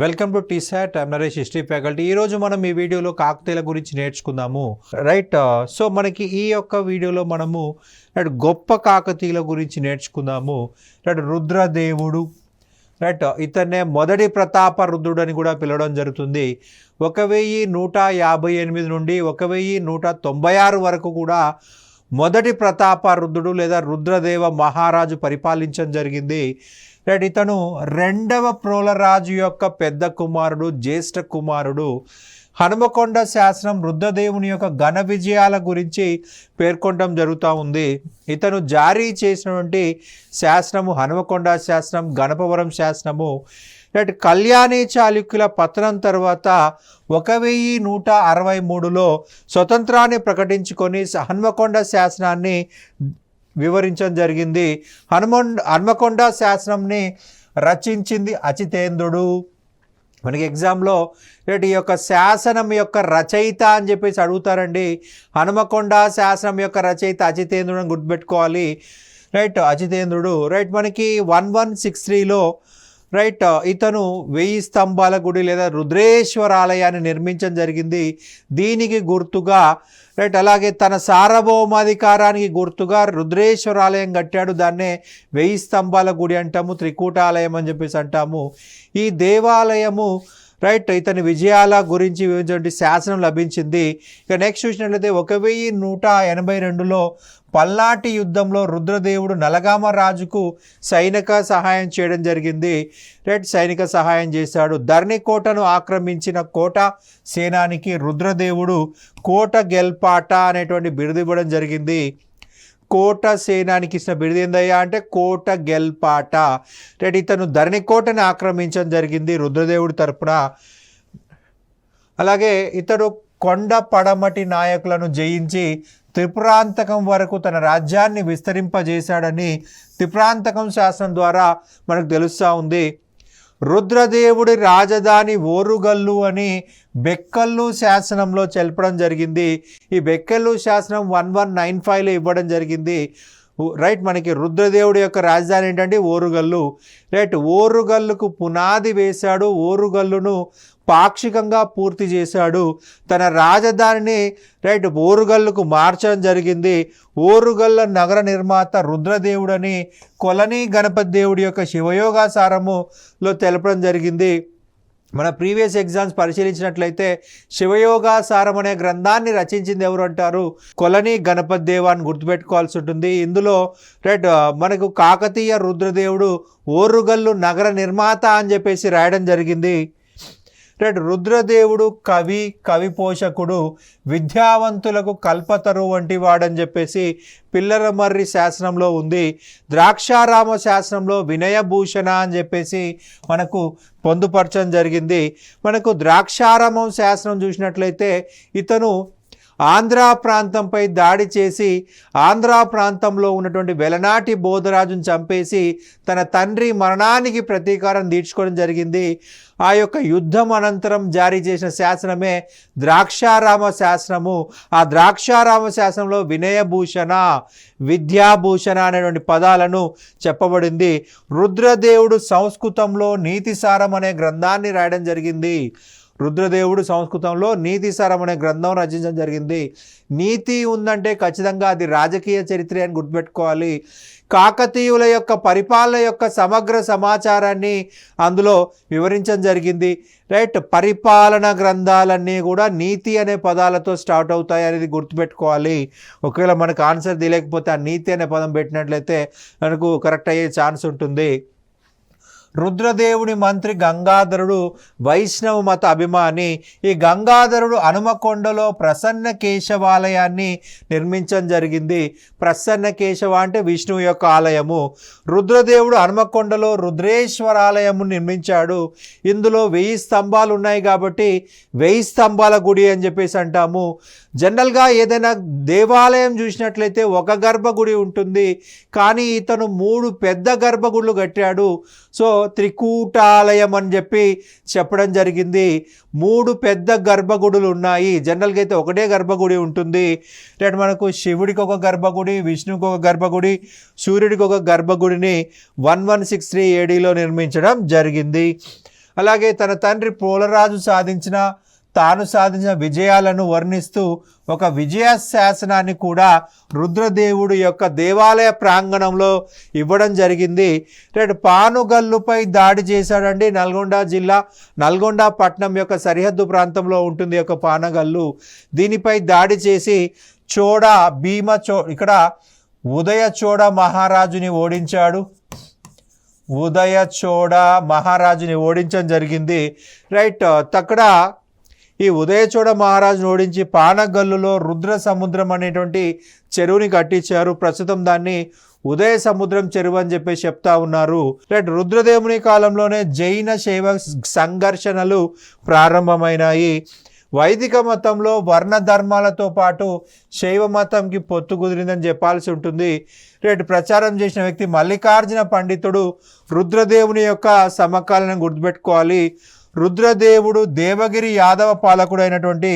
Welcome to T-SAT. I'm Naresh, history faculty. ఈరోజు మనం ఈ వీడియోలో కాకతీయుల గురించి నేర్చుకుందాము. రైట్. సో మనకి ఈ యొక్క వీడియోలో మనము గొప్ప కాకతీయుల గురించి నేర్చుకుందాము. రుద్రదేవుడు, రైట్, ఇతన్నే మొదటి ప్రతాప రుద్రుడు అని కూడా పిలవడం జరుగుతుంది. 1158 నుండి 1196 వరకు కూడా మొదటి ప్రతాప రుద్రుడు లేదా రుద్రదేవ మహారాజు పరిపాలించడం జరిగింది. రైట్, ఇతను రెండవ ప్రోలరాజు యొక్క పెద్ద కుమారుడు, జ్యేష్ఠ కుమారుడు. హనుమకొండ శాసనం రుద్రదేవుని యొక్క ఘన విజయాల గురించి పేర్కొనడం జరుగుతూ ఉంది. ఇతను జారీ చేసినటువంటి శాసనము హనుమకొండ శాసనం, గణపవరం శాసనము. రైట్, కళ్యాణి చాళుక్యుల పతనం తర్వాత 1163లో స్వతంత్రాన్ని ప్రకటించుకొని హనుమకొండ శాసనాన్ని వివరించడం జరిగింది. హనుమకొండ శాసనంని రచించింది అచితేంద్రుడు. మనకి ఎగ్జామ్లో ఈ యొక్క శాసనం యొక్క రచయిత అని చెప్పేసి అడుగుతారండి. హనుమకొండ శాసనం యొక్క రచయిత అచితేంద్రుడు అని గుర్తుపెట్టుకోవాలి. రైట్, అచితేంద్రుడు. రైట్, మనకి 1163లో రైట్ ఇతను 1000 స్తంభాల గుడి లేదా రుద్రేశ్వర ఆలయాన్ని నిర్మించడం జరిగింది. దీనికి గుర్తుగా రైట్, అలాగే తన సార్వభౌమాధికారానికి గుర్తుగా రుద్రేశ్వర ఆలయం కట్టాడు. దాన్నే 1000 స్తంభాల గుడి అంటాము, త్రికూటాలయం అని చెప్పేసి అంటాము. ఈ దేవాలయము రైట్ ఇతని విజయాల గురించి వివరించే శాసనం లభించింది. ఇక నెక్స్ట్ చూసినట్లయితే 1182లో పల్నాటి యుద్ధంలో రుద్రదేవుడు నలగామ రాజుకు సైనిక సహాయం చేయడం జరిగింది. రైట్, సైనిక సహాయం చేశాడు. ధరణికోటను ఆక్రమించిన కోట సేనానికి రుద్రదేవుడు కోట గెల్పాట అనేటువంటి బిరుదు ఇవ్వడం జరిగింది. కోట సేనానికి ఇచ్చిన బిరుదు ఏందయ్యా అంటే కోట గెల్పాట. రైట్, ఇతను ధరణికోటని ఆక్రమించడం జరిగింది రుద్రదేవుడి తరపున. అలాగే ఇతడు కొండ పడమటి నాయకులను జయించి త్రిపురాంతకం వరకు తన రాజ్యాన్ని విస్తరింపజేశాడని త్రిపురాంతకం శాసనం ద్వారా మనకు తెలుస్తూ ఉంది. రుద్రదేవుడి రాజధాని ఓరుగల్లు అని బెక్కల్లు శాసనంలో తెలపడం జరిగింది. ఈ బెక్కల్లు శాసనం 1195లో ఇవ్వడం జరిగింది. రైట్, మనకి రుద్రదేవుడి యొక్క రాజధాని ఏంటంటే ఓరుగల్లు. రైట్, ఓరుగల్లుకు పునాది వేశాడు. ఓరుగల్లును పాక్షికంగా పూర్తి చేశాడు. తన రాజధానిని రైట్ ఓరుగల్లుకు మార్చడం జరిగింది. ఓరుగల్ల నగర నిర్మాత రుద్రదేవుడని కొలని గణపతి దేవుడి యొక్క శివయోగాసారములో తెలపడం జరిగింది. మన ప్రీవియస్ ఎగ్జామ్స్ పరిశీలించినట్లయితే శివయోగాసారం అనే గ్రంథాన్ని రచించింది ఎవరు అంటారు? కొలని గణపతి దేవ అని గుర్తుపెట్టుకోవాల్సి ఉంటుంది. ఇందులో రైట్ మనకు కాకతీయ రుద్రదేవుడు ఓరుగల్లు నగర నిర్మాత అని చెప్పేసి రాయడం జరిగింది. రైట్, రుద్రదేవుడు కవి పోషకుడు, విద్యావంతులకు కల్పతరు వంటి వాడని చెప్పేసి పిల్లరమర్రి శాసనంలో ఉంది. ద్రాక్షారామ శాసనంలో వినయభూషణ అని చెప్పేసి మనకు పొందుపరచడం జరిగింది. మనకు ద్రాక్షారామం శాసనం చూసినట్లయితే ఇతను ఆంధ్రా ప్రాంతంపై దాడి చేసి ఆంధ్రా ప్రాంతంలో ఉన్నటువంటి వెలనాటి బోధరాజును చంపేసి తన తండ్రి మరణానికి ప్రతీకారం తీర్చుకోవడం జరిగింది. ఆ యొక్క యుద్ధం అనంతరం జారీ చేసిన శాసనమే ద్రాక్షారామ శాసనము. ఆ ద్రాక్షారామ శాసనంలో వినయభూషణ, విద్యాభూషణ అనేటువంటి పదాలను చెప్పబడింది. రుద్రదేవుడు సంస్కృతంలో నీతిసారం అనే గ్రంథాన్ని రాయడం జరిగింది. రుద్రదేవుడు సంస్కృతంలో నీతిసారం అనే గ్రంథం రచించడం జరిగింది. నీతి ఉందంటే ఖచ్చితంగా అది రాజకీయ చరిత్ర అని గుర్తుపెట్టుకోవాలి. కాకతీయుల యొక్క పరిపాలన యొక్క సమగ్ర సమాచారాన్ని అందులో వివరించడం జరిగింది. రైట్, పరిపాలన గ్రంథాలన్నీ కూడా నీతి అనే పదాలతో స్టార్ట్ అవుతాయి అనేది గుర్తుపెట్టుకోవాలి. ఒకవేళ మనకు ఆన్సర్ తెలియకపోతే ఆ నీతి అనే పదం పెట్టినట్లయితే మనకు కరెక్ట్ అయ్యే ఛాన్స్ ఉంటుంది. రుద్రదేవుని మంత్రి గంగాధరుడు వైష్ణవ మత అభిమాని. ఈ గంగాధరుడు హనుమకొండలో ప్రసన్న కేశవాలయాన్ని నిర్మించడం జరిగింది. ప్రసన్న కేశవ అంటే విష్ణువు యొక్క ఆలయము. రుద్రదేవుడు హనుమకొండలో రుద్రేశ్వర ఆలయము నిర్మించాడు. ఇందులో 1000 స్తంభాలు ఉన్నాయి కాబట్టి 1000 స్తంభాల గుడి అని చెప్పేసి అంటాము. జనరల్గా ఏదైనా దేవాలయం చూసినట్లయితే ఒక గర్భగుడి ఉంటుంది, కానీ ఇతను 3 పెద్ద గర్భగుడులు కట్టాడు. సో త్రికూటాలయం అని చెప్పడం జరిగింది. 3 పెద్ద గర్భగుడులు ఉన్నాయి. జనరల్గా అయితే ఒకటే గర్భగుడి ఉంటుంది. అంటే మనకు శివుడికి ఒక గర్భగుడి, విష్ణువుకి ఒక గర్భగుడి, సూర్యుడికి ఒక గర్భగుడిని 1163 ADలో నిర్మించడం జరిగింది. అలాగే తన తండ్రి పోలరాజు తాను సాధించిన విజయాలను వర్ణిస్తూ ఒక విజయ శాసనాన్ని కూడా రుద్రదేవుడు యొక్క దేవాలయ ప్రాంగణంలో ఇవ్వడం జరిగింది. పానుగల్లుపై దాడి చేశాడండి. నల్గొండ జిల్లా నల్గొండ పట్టణం యొక్క సరిహద్దు ప్రాంతంలో ఉంటుంది యొక్క పానగల్లు. దీనిపై దాడి చేసి ఇక్కడ ఉదయచోడ మహారాజుని ఓడించాడు. ఉదయచోడ మహారాజుని ఓడించడం జరిగింది. అక్కడ ఈ ఉదయచోడ మహారాజును ఓడించి పానగల్లులో రుద్ర సముద్రం అనేటువంటి చెరువుని కట్టించారు. ప్రస్తుతం దాన్ని ఉదయ సముద్రం చెరువు అని చెప్పేసి చెప్తా ఉన్నారు. రుద్రదేవుని కాలంలోనే జైన శైవ సంఘర్షణలు ప్రారంభమైనాయి. వైదిక మతంలో వర్ణ ధర్మాలతో పాటు శైవ మతంకి పొత్తు కుదిరిందని చెప్పాల్సి ఉంటుంది. ప్రచారం చేసిన వ్యక్తి మల్లికార్జున పండితుడు రుద్రదేవుని యొక్క సమకాలీనం గుర్తుపెట్టుకోవాలి. రుద్రదేవుడు దేవగిరి యాదవ పాలకుడు అయినటువంటి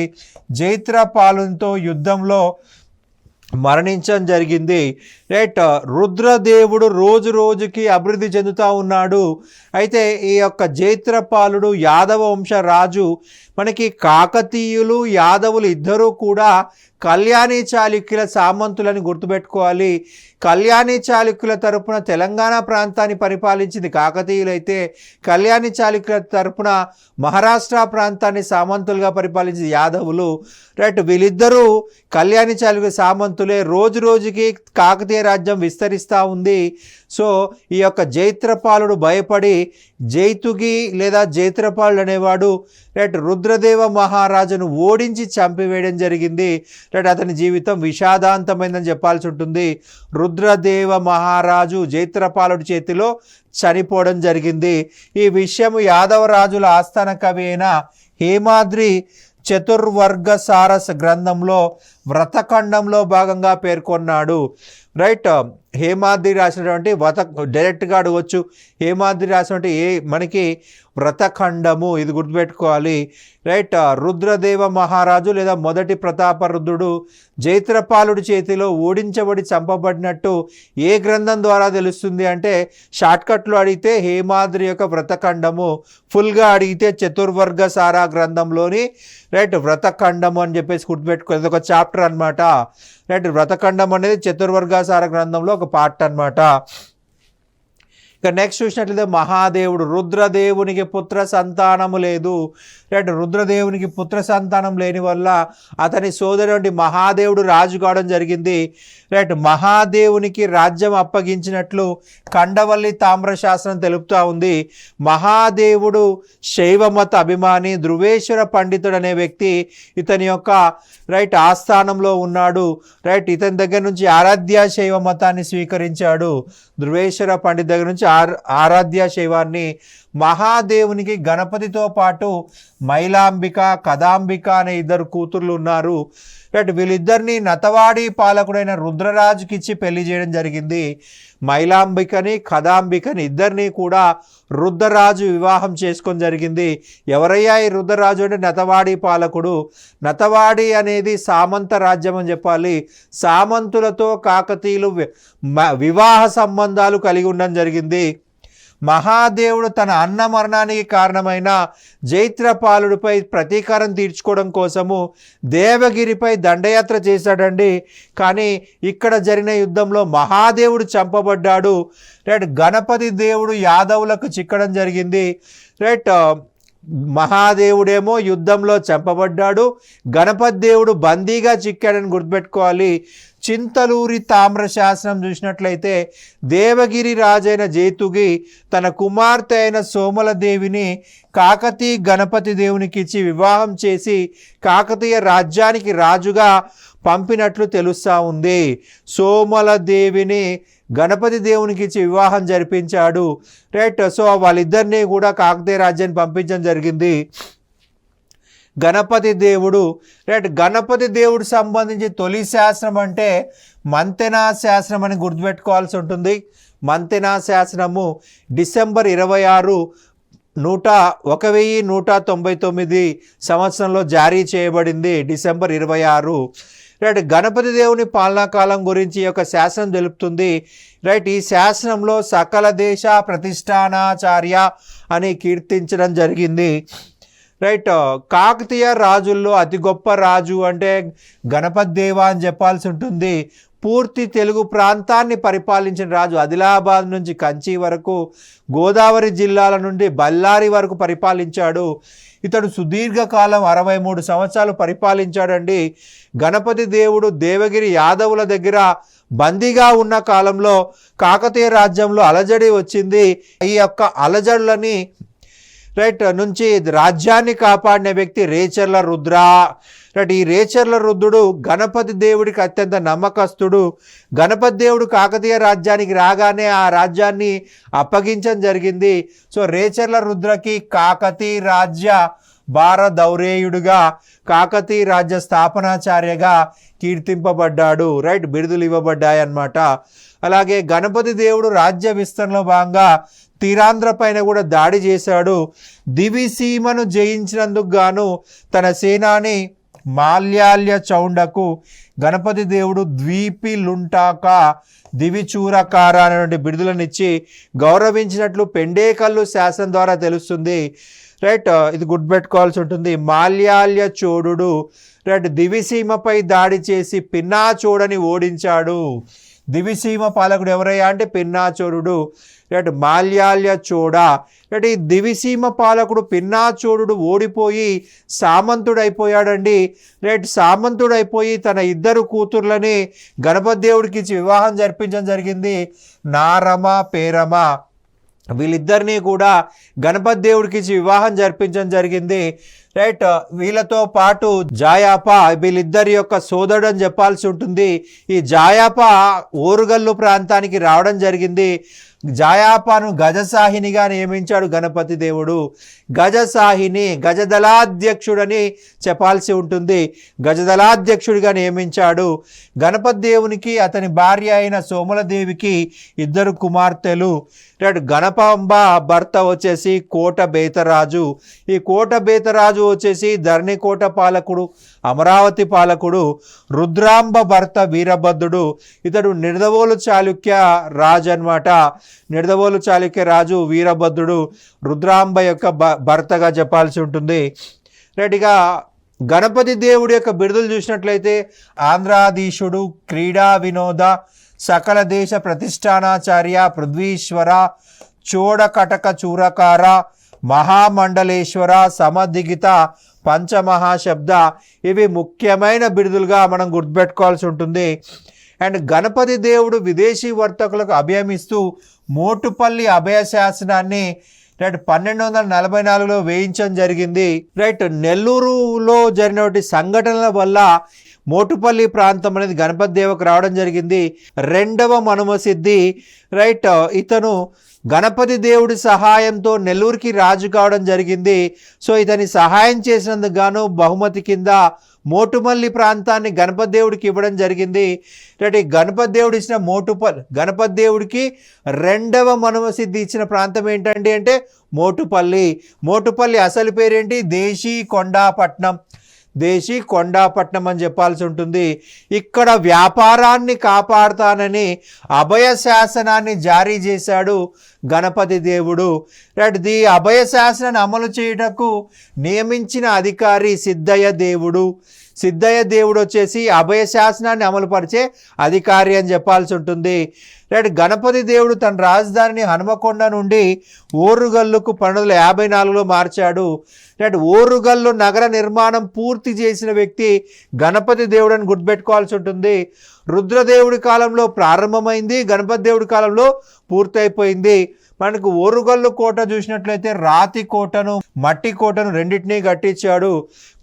జైత్రపాలునితో యుద్ధంలో మరణించడం జరిగింది. రుద్రదేవుడు రోజు రోజుకి అభివృద్ధి చెందుతూ ఉన్నాడు. అయితే ఈ యొక్క జైత్రపాలుడు యాదవ వంశ రాజు. మనకి కాకతీయులు యాదవులు ఇద్దరూ కూడా కళ్యాణి చాళుక్యుల సామంతులని గుర్తుపెట్టుకోవాలి. కళ్యాణి చాళుక్యుల తరపున తెలంగాణ ప్రాంతాన్ని పరిపాలించింది కాకతీయులైతే, కళ్యాణి చాళుక్యుల తరపున మహారాష్ట్ర ప్రాంతాన్ని సామంతులుగా పరిపాలించింది యాదవులు. వీళ్ళిద్దరూ కళ్యాణి చాళుక్యుల సామంతులే. రోజు రోజుకి కాకతీయ రాజ్యం విస్తరిస్తూ ఉంది. సో ఈ యొక్క జైత్రపాలుడు భయపడి జైతుగి లేదా జైత్రపాలుడు అనేవాడు రుద్రదేవ మహారాజును ఓడించి చంపివేయడం జరిగింది. అతని జీవితం విషాదాంతమైందని చెప్పాల్సి ఉంటుంది. రుద్రదేవ మహారాజు జైత్రపాలుడి చేతిలో చనిపోవడం జరిగింది. ఈ విషయం యాదవ రాజుల ఆస్థాన కవి అయిన హేమాద్రి చతుర్వర్గ సారస్ గ్రంథంలో వ్రతఖండంలో భాగంగా పేర్కొన్నాడు. హేమాద్రి రాసినటువంటి డైరెక్ట్గా అడగవచ్చు. హేమాద్రి రాసినటువంటి మనకి వ్రతఖండము, ఇది గుర్తుపెట్టుకోవాలి. రుద్రదేవ మహారాజు లేదా మొదటి ప్రతాపరుద్రుడు జైత్రపాలుడి చేతిలో ఓడించబడి చంపబడినట్టు ఏ గ్రంథం ద్వారా తెలుస్తుంది అంటే, షార్ట్కట్లో అడిగితే హేమాద్రి యొక్క వ్రతఖండము, ఫుల్గా అడిగితే చతుర్వర్గ సారా గ్రంథంలోని వ్రతఖండము అని చెప్పేసి గుర్తుపెట్టుకోవాలి. ఒక చాప్టర్ అనమాట. వ్రతఖండం అనేది చతుర్వర్గసార గ్రంథంలో ఒక పార్ట్ అనమాట. ఇక నెక్స్ట్ చూసినట్లయితే మహాదేవుడు. రుద్రదేవునికి పుత్ర సంతానము లేదు. రుద్రదేవునికి పుత్ర సంతానం లేని వల్ల అతని సోదరుడి మహాదేవుడు రాజు కావడం జరిగింది. మహాదేవునికి రాజ్యం అప్పగించినట్లు కండవల్లి తామ్రశాస్త్రం తెలుపుతూ ఉంది. మహాదేవుడు శైవమత అభిమాని ధృవేశ్వర పండితుడు అనే వ్యక్తి ఇతని యొక్క ఆస్థానంలో ఉన్నాడు. ఇతని దగ్గర నుంచి ఆరాధ్య శైవ మతాన్ని స్వీకరించాడు. ధృవేశ్వర పండిత్ దగ్గర నుంచి ఆరాధ్య శైవాన్ని. మహాదేవునికి గణపతితో పాటు మైలాంబిక, కదాంబిక అనే ఇద్దరు కూతుర్లు ఉన్నారు. వీళ్ళిద్దరిని నతవాడి పాలకుడైన రుద్రరాజుకి ఇచ్చి పెళ్లి చేయడం జరిగింది. మైలాంబికని, కదాంబికని ఇద్దరిని కూడా రుద్రరాజు వివాహం చేసుకొని జరిగింది. ఎవరయ్యా ఈ రుద్రరాజు అంటే నతవాడి పాలకుడు. నతవాడి అనేది సామంత రాజ్యం అని చెప్పాలి. సామంతులతో కాకతీయులు వివాహ సంబంధాలు కలిగి ఉండడం జరిగింది. మహాదేవుడు తన అన్న మరణానికి కారణమైన జైత్రపాలుడిపై ప్రతీకారం తీర్చుకోవడం కోసము దేవగిరిపై దండయాత్ర చేశాడండి. కానీ ఇక్కడ జరిగిన యుద్ధంలో మహాదేవుడు చంపబడ్డాడు. గణపతి దేవుడు యాదవులకు చిక్కడం జరిగింది. మహాదేవుడేమో యుద్ధంలో చంపబడ్డాడు, గణపతి దేవుడు బందీగా చిక్కాడని గుర్తుపెట్టుకోవాలి. చింతలూరి తామ్రశాస్త్రం చూసినట్లయితే దేవగిరి రాజైన జైతుగి తన కుమార్తె అయిన సోమలదేవిని కాకతీయ గణపతి దేవునికి ఇచ్చి వివాహం చేసి కాకతీయ రాజ్యానికి రాజుగా పంపినట్లు తెలుస్తూ ఉంది. సోమలదేవిని గణపతి దేవునికి ఇచ్చి వివాహం జరిపించాడు. సో వాళ్ళిద్దరినీ కూడా కాకతీయ రాజ్యాన్ని పంపించడం జరిగింది. గణపతి దేవుడు గణపతి దేవుడు సంబంధించి తొలి శాసనం అంటే మంతెనా శాసనం అని గుర్తుపెట్టుకోవాల్సి ఉంటుంది. మంతెనా శాసనము డిసెంబర్ 26, 1199 సంవత్సరంలో జారీ చేయబడింది. డిసెంబర్ 26 రైట్, గణపతి దేవుని పాలనా కాలం గురించి ఈ యొక్క శాసనం తెలుపుతుంది. రైట్, ఈ శాసనంలో సకల దేశ ప్రతిష్టానాచార్య అని కీర్తించడం జరిగింది. రైట్, కాకతీయ రాజుల్లో అతి గొప్ప రాజు అంటే గణపతి దేవ అని చెప్పాల్సి ఉంటుంది. పూర్తి తెలుగు ప్రాంతాన్ని పరిపాలించిన రాజు. ఆదిలాబాద్ నుంచి కంచి వరకు, గోదావరి జిల్లాల నుండి బళ్ళారి వరకు పరిపాలించాడు. ఇతడు సుదీర్ఘకాలం 63 సంవత్సరాలు పరిపాలించాడండి. గణపతి దేవుడు దేవగిరి యాదవుల దగ్గర బందీగా ఉన్న కాలంలో కాకతీయ రాజ్యంలో అలజడి వచ్చింది. ఈ యొక్క అలజడులని రైట్ నుంచి రాజ్యాన్ని కాపాడిన వ్యక్తి రేచర్ల రుద్ర. రైట్, ఈ రేచర్ల రుద్రుడు గణపతి దేవుడికి అత్యంత నమ్మకస్తుడు. గణపతి దేవుడు కాకతీయ రాజ్యానికి రాగానే ఆ రాజ్యాన్ని అప్పగించడం జరిగింది. సో రేచర్ల రుద్రకి కాకతీ రాజ్య భారదౌరేయుడుగా, కాకతీ రాజ్య స్థాపనాచార్యగా కీర్తింపబడ్డాడు. రైట్, బిరుదులు ఇవ్వబడ్డాయి అన్నమాట. అలాగే గణపతి దేవుడు రాజ్య విస్తరణలో భాగంగా తీరాంధ్ర పైన కూడా దాడి చేశాడు. దివిసీమను జయించినందుకు గాను తన సేనాని మాల్యాల్య చౌండకు గణపతి దేవుడు ద్వీపి లుంటాక దివిచూరకార అనేటువంటి బిరుదులనిచ్చి గౌరవించినట్లు పెండేకల్లు శాసనం ద్వారా తెలుస్తుంది. రైట్, ఇది గుర్తుపెట్టుకోవాల్సి ఉంటుంది. మాల్యాల్య చోడుడు రైట్ దివిసీమపై దాడి చేసి పిన్నాచోడని ఓడించాడు. దివిసీమ పాలకుడు ఎవరయ్యా అంటే పిన్నాచోడుడు. రైట్, మాల్యాల్య చోడ. రైట్, ఈ దివిసీమ పాలకుడు పిన్నాచోడుడు ఓడిపోయి సామంతుడైపోయాడండి. రైట్, సామంతుడైపోయి తన ఇద్దరు కూతుర్లని గణపతి దేవుడికి ఇచ్చి వివాహం జరిపించడం జరిగింది. నారమ, పేరమ వీళ్ళిద్దరినీ కూడా గణపతి దేవుడికి ఇచ్చి వివాహం జరిపించడం జరిగింది. రైట్, వీళ్ళతో పాటు జాయాప వీళ్ళిద్దరి యొక్క సోదరుడు అని చెప్పాల్సి ఉంటుంది. ఈ జాయాప ఓరుగల్లు ప్రాంతానికి రావడం జరిగింది. జాయాపను గజసాహినిగా నియమించాడు గణపతి దేవుడు. గజసాహిని గజదళాధ్యక్షుడని చెప్పాల్సి ఉంటుంది. గజదళాధ్యక్షుడిగా నియమించాడు. గణపతి దేవునికి అతని భార్య అయిన సోమలదేవికి ఇద్దరు కుమార్తెలు. గణపాంబ భర్త వచ్చేసి కోట బేతరాజు. ఈ కోట బేతరాజు వచ్చేసి ధరణికోట పాలకుడు, అమరావతి పాలకుడు. రుద్రాంబ భర్త వీరభద్రుడు. ఇతడు నిడదవోలు చాళుక్య రాజు అన్నమాట. నిడదవోలు చాళుక్య రాజు వీరభద్రుడు రుద్రాంబ యొక్క భర్తగా చెప్పాల్సి ఉంటుంది. రెడ్డిగా గణపతి దేవుడి యొక్క బిరుదులు చూసినట్లయితే ఆంధ్రాధీశుడు, క్రీడా వినోద, సకల దేశ ప్రతిష్టానాచార్య, పృథ్వీశ్వర, చోడకటక చూరకార, మహామండలేశ్వర, సమదిగిత, పంచమహాశబ్ద ఇవి ముఖ్యమైన బిరుదులుగా మనం గుర్తుపెట్టుకోవాల్సి ఉంటుంది. అండ్ గణపతి దేవుడు విదేశీ వర్తకులకు అభయమిస్తూ మోటుపల్లి అభయ శాసనాన్ని 1244లో వేయించడం జరిగింది. రైట్, నెల్లూరులో జరిగినటువంటి సంఘటనల వల్ల మోటుపల్లి ప్రాంతం అనేది గణపతి దేవుకు రావడం జరిగింది. రెండవ మనుమసిద్ధి. రైట్, ఇతను గణపతి దేవుడి సహాయంతో నెల్లూరుకి రాజు కావడం జరిగింది. సో ఇతని సహాయం చేసినందుకు గాను బహుమతి కింద మోటుపల్లి ప్రాంతాన్ని గణపతి దేవుడికి ఇవ్వడం జరిగింది. రైట్, గణపతి దేవుడు ఇచ్చిన గణపతి దేవుడికి రెండవ మనుమసిద్ధి ఇచ్చిన ప్రాంతం ఏంటండి అంటే మోటుపల్లి. మోటుపల్లి అసలు పేరేంటి? దేశీకొండాపట్నం. దేశీకొండాపట్నం అని చెప్పాల్సి ఉంటుంది. ఇక్కడ వ్యాపారాన్ని కాపాడుతానని అభయ శాసనాన్ని జారీ చేశాడు గణపతి దేవుడు. రైట్, ఈ అభయ శాసనాన్ని అమలు చేయుటకు నియమించిన అధికారి సిద్ధయ్య దేవుడు. సిద్ధయ్య దేవుడు వచ్చేసి అభయ శాసనాన్ని అమలుపరిచే అధికారి అని చెప్పాల్సి ఉంటుంది. రైట్, గణపతి దేవుడు తన రాజధానిని హనుమకొండ నుండి ఓరుగల్లుకు 1254లో మార్చాడు. రైట్, ఓరుగల్లు నగర నిర్మాణం పూర్తి చేసిన వ్యక్తి గణపతి దేవుడు అని గుర్తుపెట్టుకోవాల్సి ఉంటుంది. రుద్రదేవుడి కాలంలో ప్రారంభమైంది, గణపతి దేవుడి కాలంలో పూర్తయిపోయింది. మనకు ఓరుగల్లు కోట చూసినట్లయితే రాతి కోటను, మట్టి కోటను రెండింటినీ కట్టించాడు.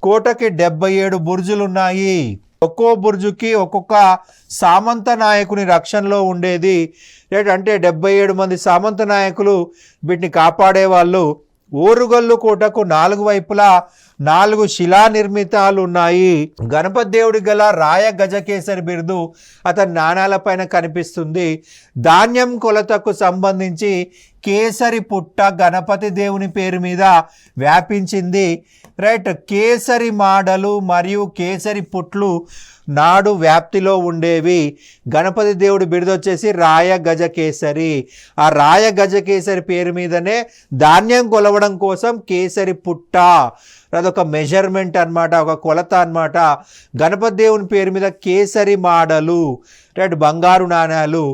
కోటకి 77 బుర్జులు ఉన్నాయి. ఒక్కో బుర్జుకి ఒక్కొక్క సామంత నాయకుని రక్షణలో ఉండేది. అంటే 77 మంది సామంత నాయకులు వీటిని కాపాడేవాళ్ళు. ఓరుగల్లు కోటకు 4 వైపులా 4 శిలా నిర్మితాలు ఉన్నాయి. గణపతి దేవుడి గల రాయ గజకేసరి బిరుదు అతని నాణాలపైన కనిపిస్తుంది. ధాన్యం కొలతకు సంబంధించి కేసరి పుట్ట గణపతి దేవుని పేరు మీద వ్యాపించింది. రైట్, కేసరి మాడలు మరియు కేసరి పుట్లు నాడు వ్యాప్తిలో ఉండేవి. గణపతి దేవుడి బిరుదు వచ్చేసి రాయ గజకేసరి. ఆ రాయ గజకేసరి పేరు మీదనే ధాన్యం కొలవడం కోసం కేసరి పుట్ట, అదొక మెజర్మెంట్ అన్నమాట, ఒక కొలత అన్నమాట. గణపతి దేవుని పేరు మీద కేసరి మాడలు, రైట్, బంగారు నాణ్యాలు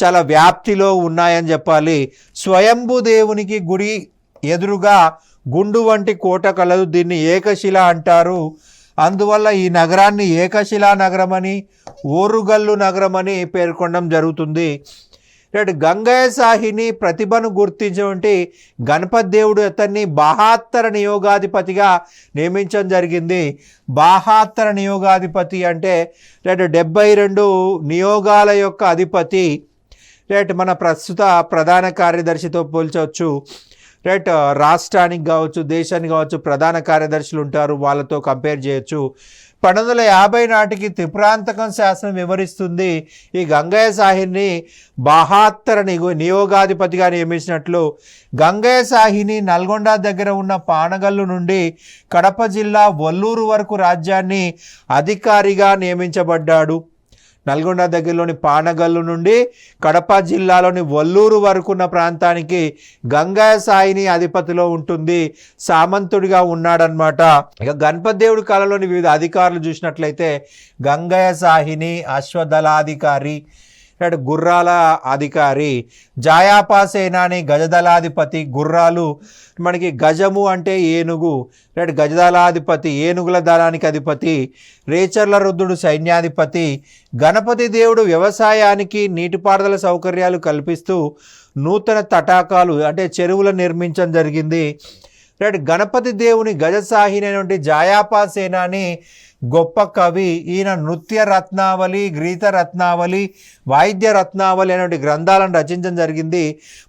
చాలా వ్యాప్తిలో ఉన్నాయని చెప్పాలి. స్వయంభూ దేవునికి గుడి ఎదురుగా గుండు వంటి కోట కలదు. దీన్ని ఏకశిల అంటారు. అందువల్ల ఈ నగరాన్ని ఏకశిలా నగరం అని, ఓరుగల్లు నగరం అని పేర్కొనడం జరుగుతుంది. రైట్, గంగయ్య సాహిని ప్రతిభను గుర్తించినటువంటి గణపతి దేవుడు అతన్ని బాహాత్తర నియోగాధిపతిగా నియమించడం జరిగింది. బాహాత్తర నియోగాధిపతి అంటే రైట్ 72 నియోగాల యొక్క అధిపతి. రైట్, మన ప్రస్తుత ప్రధాన కార్యదర్శితో పోల్చవచ్చు. రైట్, రాష్ట్రానికి కావచ్చు, దేశానికి కావచ్చు ప్రధాన కార్యదర్శులు ఉంటారు, వాళ్ళతో కంపేర్ చేయొచ్చు. 1250 నాటికి త్రిపురాంతకం శాసనం వివరిస్తుంది ఈ గంగయ్య సాహిని బాహాత్తర నియోగాధిపతిగా నియమించినట్లు. గంగయ్య సాహిని నల్గొండ దగ్గర ఉన్న పానగల్లు నుండి కడప జిల్లా వల్లూరు వరకు రాజ్యాన్ని అధికారిగా నియమించబడ్డాడు. నల్గొండ దగ్గరలోని పానగల్లు నుండి కడప జిల్లాలోని వల్లూరు వరకు ఉన్న ప్రాంతానికి గంగయ్య సాహిని అధిపతిలో ఉంటుంది, సామంతుడిగా ఉన్నాడనమాట. ఇక గణపతి దేవుడి కాలంలోని వివిధ అధికారులు చూసినట్లయితే గంగయ్య సాహిని అశ్వదళాధికారి, గుర్రాల అధికారి, జాయాపా సేనాని గజదళాధిపతి. గుర్రాలు మనకి గజము అంటే ఏనుగు, రైట్, గజదళాధిపతి ఏనుగుల దళానికి అధిపతి. రేచర్ల రుద్రుడు సైన్యాధిపతి. గణపతి దేవుడు వ్యవసాయానికి నీటిపారుదల సౌకర్యాలు కల్పిస్తూ నూతన తటాకాలు అంటే చెరువులు నిర్మించడం జరిగింది. రైట్, గణపతి దేవుని గజసాహిని అనేటువంటి జాయాపా సేనాని గొప్ప కవి. ఈయన నృత్య రత్నావళి, గీత రత్నావళి, వాయిద్య రత్నావళి అనేటువంటి గ్రంథాలను రచించడం జరిగింది.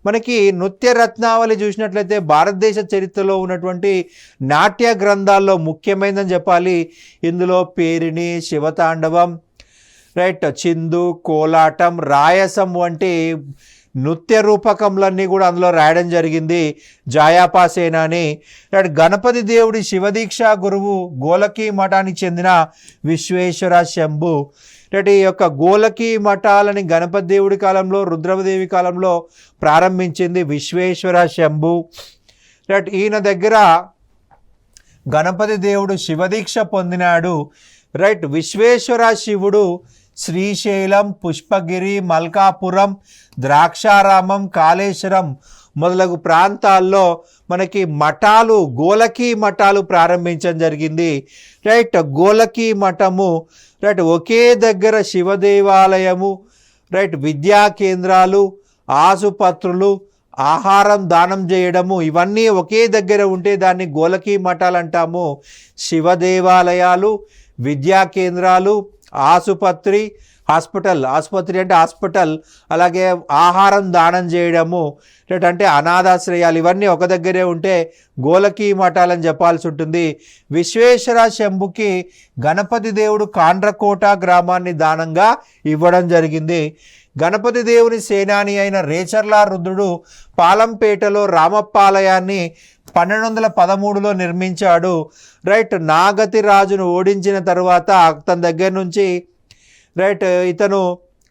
మనకి నృత్య రత్నావళి చూసినట్లయితే భారతదేశ చరిత్రలో ఉన్నటువంటి నాట్య గ్రంథాల్లో ముఖ్యమైనదని చెప్పాలి. ఇందులో పేరిణి, శివతాండవం, రైట్, చిందు, కోలాటం, రాయసం వంటి నృత్య రూపకములన్నీ కూడా అందులో రాయడం జరిగింది జాయాపా సేనాని. గణపతి దేవుడి శివదీక్ష గురువు గోలకి మఠానికి చెందిన విశ్వేశ్వర శంభు. ఈ యొక్క గోలకి మఠాలని గణపతి దేవుడి కాలంలో, రుద్రమదేవి కాలంలో ప్రారంభించింది విశ్వేశ్వర శంభు. ఈయన దగ్గర గణపతి దేవుడు శివదీక్ష పొందినాడు. రైట్, విశ్వేశ్వర శివుడు శ్రీశైలం, పుష్పగిరి, మల్కాపురం, ద్రాక్షారామం, కాళేశ్వరం మొదలగు ప్రాంతాల్లో మనకి మఠాలు, గోలకి మఠాలు ప్రారంభించడం జరిగింది. రైట్, గోలకి మఠము, రైట్, ఒకే దగ్గర శివ దేవాలయము, రైట్, విద్యా కేంద్రాలు, ఆసుపత్రులు, ఆహారం దానం చేయడము, ఇవన్నీ ఒకే దగ్గర ఉంటే దాన్ని గోలకి మఠాలు అంటాము. శివ దేవాలయాలు, విద్యా కేంద్రాలు, ఆసుపత్రి, ఆసుపత్రి అంటే హాస్పిటల్, అలాగే ఆహారం దానం చేయడము, అంటే అనాథాశ్రయాలు, ఇవన్నీ ఒక దగ్గరే ఉంటే గోలకి మఠాలని చెప్పాల్సి ఉంటుంది. విశ్వేశ్వర శంభుకి గణపతి దేవుడు కాండ్రకోట గ్రామాన్ని దానంగా ఇవ్వడం జరిగింది. గణపతి దేవుని సేనాని అయిన రేచర్ల రుద్రుడు పాలంపేటలో రామప్ప ఆలయాన్ని 1213లో నిర్మించాడు. రైట్, నాగతి రాజును ఓడించిన తర్వాత అతని దగ్గర నుంచి రైట్ ఇతను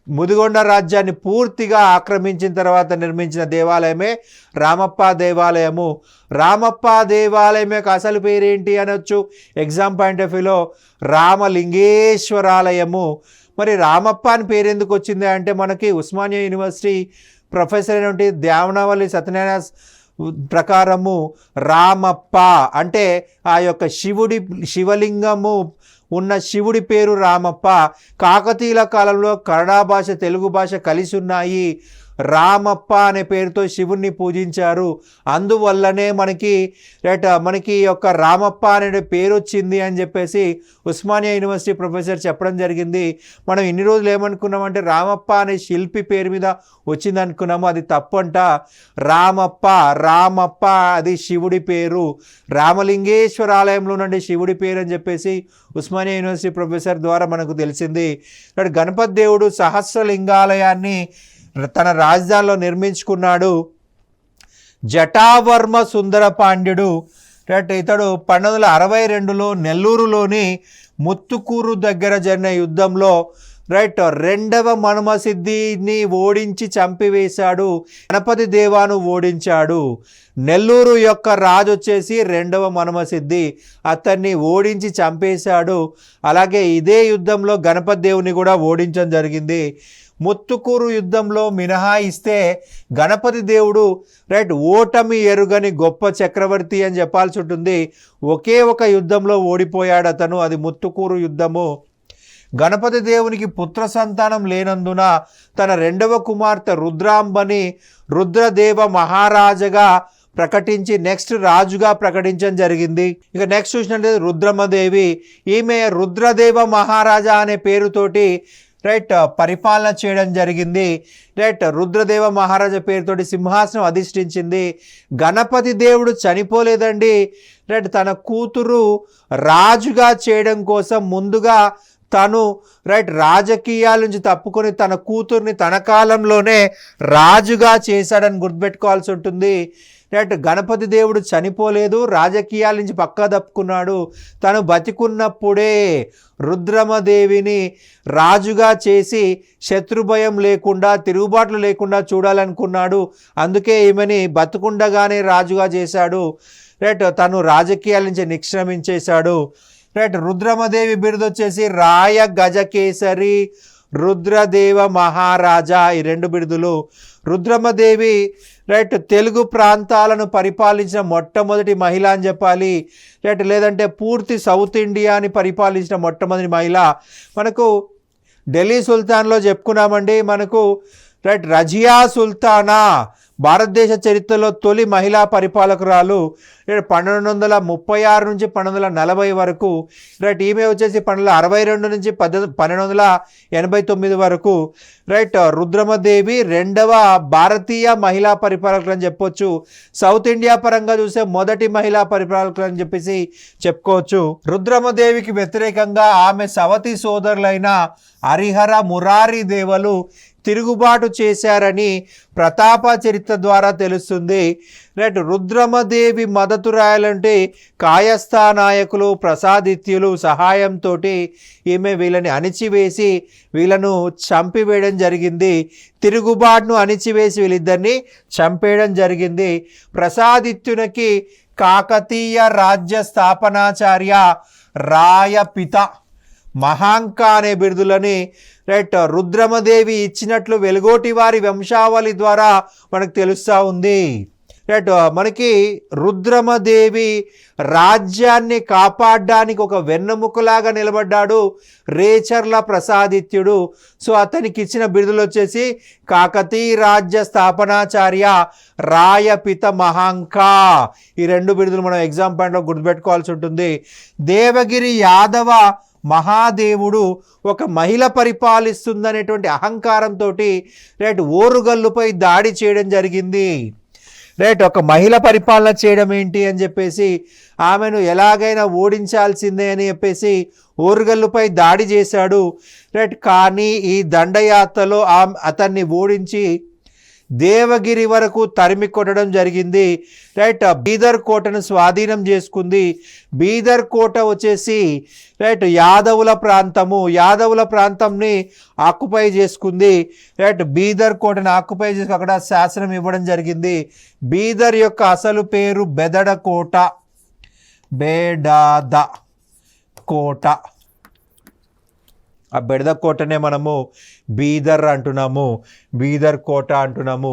ముదిగొండ రాజ్యాన్ని పూర్తిగా ఆక్రమించిన తర్వాత నిర్మించిన దేవాలయమే రామప్ప దేవాలయము. రామప్ప దేవాలయం యొక్క అసలు పేరేంటి అనొచ్చు ఎగ్జామ్ పాయింట్ ఆఫ్ వ్యూలో, రామలింగేశ్వరాలయము. మరి రామప్ప అని పేరు ఎందుకు వచ్చింది అంటే మనకి ఉస్మానియా యూనివర్సిటీ ప్రొఫెసర్ అయినటువంటి ద్యావనవల్లి సత్యనారాయణ ప్రకారము రామప్ప అంటే ఆ యొక్క శివలింగము ఉన్న శివుడి పేరు రామప్ప. కాకతీయుల కాలంలో కన్నడ భాష, తెలుగు భాష కలిసి ఉన్నాయి. రామప్ప అనే పేరుతో శివుణ్ణి పూజించారు. అందువల్లనే మనకి యొక్క రామప్ప అనే పేరు వచ్చింది అని చెప్పేసి ఉస్మానియా యూనివర్సిటీ ప్రొఫెసర్ చెప్పడం జరిగింది. మనం ఇన్ని రోజులు ఏమనుకున్నామంటే రామప్ప అనే శిల్పి పేరు మీద వచ్చింది అనుకున్నాము. అది తప్పంట. రామప్ప అది శివుడి పేరు, రామలింగేశ్వర ఆలయంలో నుండి శివుడి పేరు అని చెప్పేసి ఉస్మానియా యూనివర్సిటీ ప్రొఫెసర్ ద్వారా మనకు తెలిసింది. గణపతి దేవుడు సహస్రలింగాలయాన్ని తన రాజధానిలో నిర్మించుకున్నాడు. జటావర్మ సుందర పాండ్యుడు ఇతడు 1262లో నెల్లూరులోని ముత్తుకూరు దగ్గర జరిగిన యుద్ధంలో రెండవ మనుమసిద్ధిని ఓడించి చంపివేశాడు. గణపతి దేవాను ఓడించాడు. నెల్లూరు యొక్క రాజు వచ్చేసి రెండవ మనుమసిద్ధి, అతన్ని ఓడించి చంపేశాడు. అలాగే ఇదే యుద్ధంలో గణపతి దేవుని కూడా ఓడించడం జరిగింది. ముత్తుకూరు యుద్ధంలో మినహాయిస్తే గణపతి దేవుడు ఓటమి ఎరుగని గొప్ప చక్రవర్తి అని చెప్పాల్సి ఉంటుంది. ఒకే ఒక యుద్ధంలో ఓడిపోయాడు అతను, అది ముత్తుకూరు యుద్ధము. గణపతి దేవునికి పుత్ర సంతానం లేనందున తన రెండవ కుమార్తె రుద్రాంబని రుద్రదేవ మహారాజగా ప్రకటించి నెక్స్ట్ రాజుగా ప్రకటించడం జరిగింది. ఇక నెక్స్ట్ చూసినట్లయితే రుద్రమదేవి, ఈమె రుద్రదేవ మహారాజా అనే పేరుతోటి పరిపాలన చేయడం జరిగింది. రుద్రదేవ మహారాజా పేరుతోటి సింహాసనం అధిష్ఠించింది. గణపతి దేవుడు చనిపోలేదండి. తన కూతురు రాజుగా చేయడం కోసం ముందుగా తను రాజకీయాల నుంచి తప్పుకొని తన కూతుర్ని తన కాలంలోనే రాజుగా చేశాడని గుర్తుపెట్టుకోవాల్సి ఉంటుంది. గణపతి దేవుడు చనిపోలేదు, రాజకీయాల నుంచి పక్కా తప్పుకున్నాడు. తను బతికున్నప్పుడే రుద్రమదేవిని రాజుగా చేసి శత్రుభయం లేకుండా తిరుగుబాట్లు లేకుండా చూడాలనుకున్నాడు. అందుకే ఈమెని బతుకుండగానే రాజుగా చేశాడు. తను రాజకీయాల నుంచి నిష్క్రమించేశాడు. రుద్రమదేవి బిరుదు వచ్చేసి రాయ గజకేసరి, రుద్రదేవ మహారాజా, ఈ రెండు బిరుదులు. రుద్రమదేవి తెలుగు ప్రాంతాలను పరిపాలించిన మొట్టమొదటి మహిళ అని చెప్పాలి. లేదంటే పూర్తి సౌత్ ఇండియాని పరిపాలించిన మొట్టమొదటి మహిళ. మనకు ఢిల్లీ సుల్తాన్లో చెప్పుకున్నామండి. మనకు రజియా సుల్తానా భారతదేశ చరిత్రలో తొలి మహిళా పరిపాలకురాలు. 1236 నుంచి 1240 వరకు. ఈమె వచ్చేసి 1262 నుంచి 1289 వరకు. రుద్రమదేవి రెండవ భారతీయ మహిళా పరిపాలకులు అని చెప్పొచ్చు. సౌత్ ఇండియా పరంగా చూస్తే మొదటి మహిళా పరిపాలకులు అని చెప్పేసి చెప్పుకోవచ్చు. రుద్రమదేవికి వ్యతిరేకంగా ఆమె సవతి సోదరులైన హరిహర మురారి దేవలు తిరుగుబాటు చేశారని ప్రతాప చరిత్ర ద్వారా తెలుస్తుంది. రుద్రమదేవి మద్దతు రాయాలంటే కాయస్థా నాయకులు ప్రసాదిత్యులు సహాయంతో ఈమె వీళ్ళని అణిచివేసి వీళ్ళను చంపివేయడం జరిగింది. తిరుగుబాటును అణిచివేసి వీళ్ళిద్దరిని చంపేయడం జరిగింది. ప్రసాదిత్యునికి కాకతీయ రాజ్య స్థాపనాచార్య, రాయపిత, మహాంక అనే బిరుదులని రుద్రమదేవి ఇచ్చినట్లు వెలుగోటి వారి వంశావళి ద్వారా మనకు తెలుస్తూ ఉంది. మనకి రుద్రమదేవి రాజ్యాన్ని కాపాడడానికి ఒక వెన్నెముకలాగా నిలబడ్డాడు రేచర్ల ప్రసాదిత్యుడు. సో అతనికి ఇచ్చిన బిరుదులు వచ్చేసి కాకతీయ రాజ్య స్థాపనాచార్య, రాయపిత, మహాంక. ఈ రెండు బిరుదులు మనం ఎగ్జామ్ పాయింట్లో గుర్తుపెట్టుకోవాల్సి ఉంటుంది. దేవగిరి యాదవ మహాదేవుడు ఒక మహిళ పరిపాలిస్తుందనేటువంటి అహంకారంతో ఓరుగల్లుపై దాడి చేయడం జరిగింది. ఒక మహిళ పరిపాలన చేయడం ఏంటి అని చెప్పేసి ఆమెను ఎలాగైనా ఓడించాల్సిందే అని చెప్పేసి ఓరుగల్లుపై దాడి చేశాడు. కానీ ఈ దండయాత్రలో అతన్ని ఓడించి దేవగిరి వరకు తరిమి కొట్టడం జరిగింది. బీదర్ కోటను స్వాధీనం చేసుకుంది. బీదర్ కోట వచ్చేసి యాదవుల ప్రాంతంని ఆక్యుపై చేసుకుంది. బీదర్ కోటను ఆక్యుపై చేసి అక్కడ శాసనం ఇవ్వడం జరిగింది. బీదర్ యొక్క అసలు పేరు బెదడ కోట, బేడాద కోట. ఆ బెడద కోటనే మనము బీదర్ అంటున్నాము, బీదర్ కోట అంటున్నాము.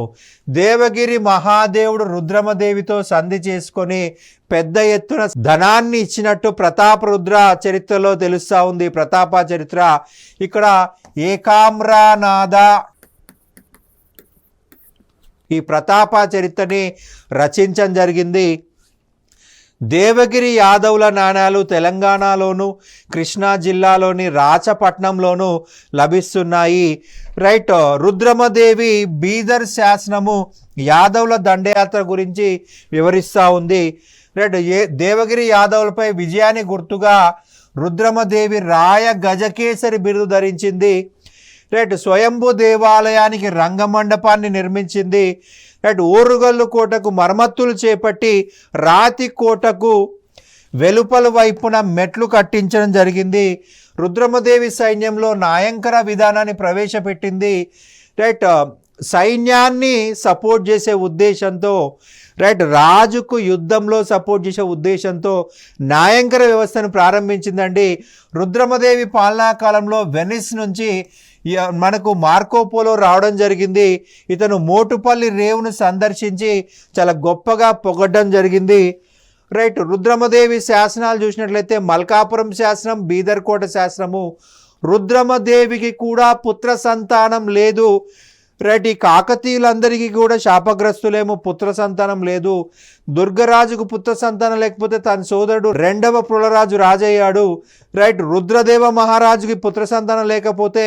దేవగిరి మహాదేవుడు రుద్రమదేవితో సంధి చేసుకొని పెద్ద ఎత్తున ధనాన్ని ఇచ్చినట్టు ప్రతాపరుద్ర చరిత్రలో తెలుస్తూ ఉంది. ప్రతాప చరిత్ర. ఇక్కడ ఏకామ్రానాథ ఈ ప్రతాప చరిత్రని రచించడం జరిగింది. దేవగిరి యాదవుల నాణాలు తెలంగాణలోను కృష్ణా జిల్లాలోని రాచపట్నంలోను లభిస్తున్నాయి. రైట్. రుద్రమదేవి బీదర్ శాసనము యాదవుల దండయాత్ర గురించి వివరిస్తూ ఉంది. రైట్. దేవగిరి యాదవులపై విజయాన్ని గుర్తుగా రుద్రమదేవి రాయ గజకేసరి బిరుదు ధరించింది. రైట్. స్వయంభూ దేవాలయానికి రంగమండపాన్ని నిర్మించింది. రైట్. ఓరుగల్లు కోటకు మరమ్మతులు చేపట్టి రాతి కోటకు వెలుపల వైపున మెట్లు కట్టించడం జరిగింది. రుద్రమదేవి సైన్యంలో నాయంకర విధానాన్ని ప్రవేశపెట్టింది. రైట్. సైన్యాన్ని సపోర్ట్ చేసే ఉద్దేశంతో, రైట్, రాజుకు యుద్ధంలో సపోర్ట్ చేసే ఉద్దేశంతో నాయంకర వ్యవస్థను ప్రారంభించిందండి. రుద్రమదేవి పాలనా కాలంలో వెనిస్ నుంచి మనకు మార్కోపోలో రావడం జరిగింది. ఇతను మోటుపల్లి రేవును సందర్శించి చాలా గొప్పగా పొగడ్డం జరిగింది. రైట్. రుద్రమదేవి శాసనాలు చూసినట్లయితే మల్కాపురం శాసనం, బీదర్కోట శాసనము. రుద్రమదేవికి కూడా పుత్ర సంతానం లేదు. రైట్. ఈ కాకతీయులందరికీ కూడా శాపగ్రస్తులేమో, పుత్ర సంతానం లేదు. దుర్గరాజుకు పుత్ర సంతానం లేకపోతే తన సోదరుడు రెండవ పులరాజు రాజయ్యాడు. రైట్. రుద్రదేవ మహారాజుకి పుత్ర సంతానం లేకపోతే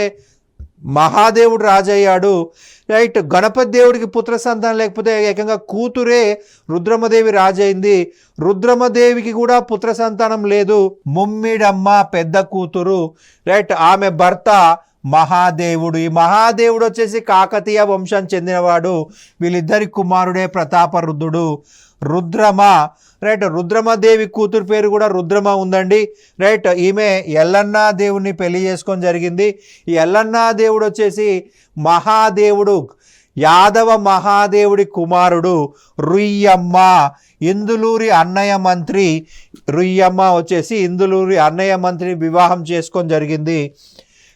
మహాదేవుడు రాజయ్యాడు. రైట్. గణపతి దేవుడికి పుత్ర సంతానం లేకపోతే ఏకంగా కూతురే రుద్రమదేవి రాజైంది. రుద్రమదేవికి కూడా పుత్ర సంతానం లేదు. ముమ్మిడమ్మ పెద్ద కూతురు. రైట్. ఆమె భర్త మహాదేవుడు. ఈ మహాదేవుడు వచ్చేసి కాకతీయ వంశం చెందినవాడు. వీళ్ళిద్దరి కుమారుడే ప్రతాపరుద్రుడు. రుద్రమ. రైట్. రుద్రమదేవి కూతురు పేరు కూడా రుద్రమ ఉందండి. రైట్. ఈమె ఎల్లన్న దేవుడిని పెళ్లి చేసుకొని జరిగింది. ఈ ఎల్లన్న దేవుడు వచ్చేసి మహాదేవుడు, యాదవ మహాదేవుడి కుమారుడు. రుయ్యమ్మ ఇందులూరి అన్నయ్య మంత్రి. రుయ్యమ్మ వచ్చేసి ఇందులూరి అన్నయ్య మంత్రిని వివాహం చేసుకొని జరిగింది.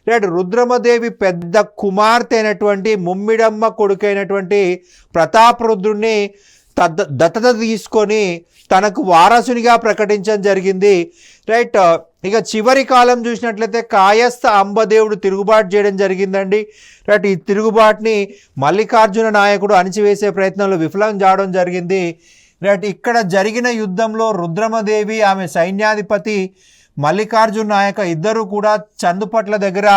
రైట్. రుద్రమదేవి పెద్ద కుమార్తె అయినటువంటి ముమ్మిడమ్మ కొడుకైనటువంటి ప్రతాపరుద్రుడిని దత్తత తీసుకొని తనకు వారసునిగా ప్రకటించడం జరిగింది. రైట్. ఇక చివరి కాలం చూసినట్లయితే కాయస్థ అంబదేవుడు తిరుగుబాటు చేయడం జరిగిందండి. రైట్. ఈ తిరుగుబాటుని మల్లికార్జున నాయకుడు అణిచివేసే ప్రయత్నంలో విఫలం చేయడం జరిగింది. రైట్. ఇక్కడ జరిగిన యుద్ధంలో రుద్రమదేవి, ఆమె సైన్యాధిపతి మల్లికార్జున నాయక ఇద్దరు కూడా చందుపట్ల దగ్గర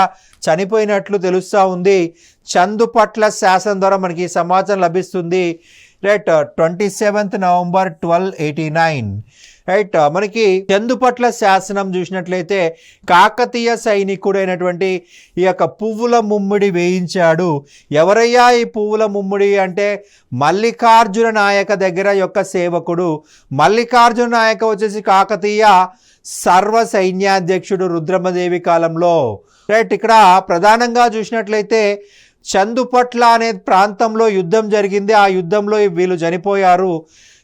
చనిపోయినట్లు తెలుస్తూ ఉంది. చందుపట్ల శాసనం ద్వారా మనకి ఈ సమాచారం లభిస్తుంది. రైట్. 27 నవంబర్ 1289. రైట్. మనకి చందుపట్ల శాసనం చూసినట్లయితే కాకతీయ సైనికుడైనటువంటి ఈ యొక్క పువ్వుల ముమ్మిడి వేయించాడు. ఎవరయ్యా ఈ పువ్వుల ముమ్మిడి అంటే మల్లికార్జున నాయక దగ్గర యొక్క సేవకుడు. మల్లికార్జున నాయక వచ్చేసి కాకతీయ సర్వ సైన్యాధ్యక్షుడు రుద్రమదేవి కాలంలో. రైట్. ఇక్కడ ప్రధానంగా చూసినట్లయితే చందుపట్ల అనే ప్రాంతంలో యుద్ధం జరిగింది. ఆ యుద్ధంలో వీళ్ళు చనిపోయారు.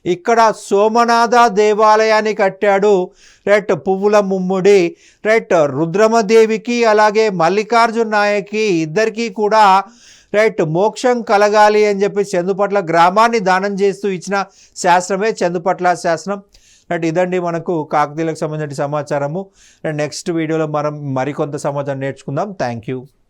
ఇక్కడ సోమనాథ దేవాలయాన్ని కట్టాడు. రైట్. పువ్వుల ముమ్ముడి. రైట్. రుద్రమదేవికి అలాగే మల్లికార్జున నాయకి ఇద్దరికీ కూడా రైట్ మోక్షం కలగాలి అని చెప్పి చందుపట్ల గ్రామాన్ని దానం చేస్తూ ఇచ్చిన శాస్త్రమే చందుపట్ల శాసనం. రైట్. ఇదండి మనకు కాకతీయులకు సంబంధించిన సమాచారము. నెక్స్ట్ వీడియోలో మనం మరికొంత సమాచారం నేర్చుకుందాం. Thank you.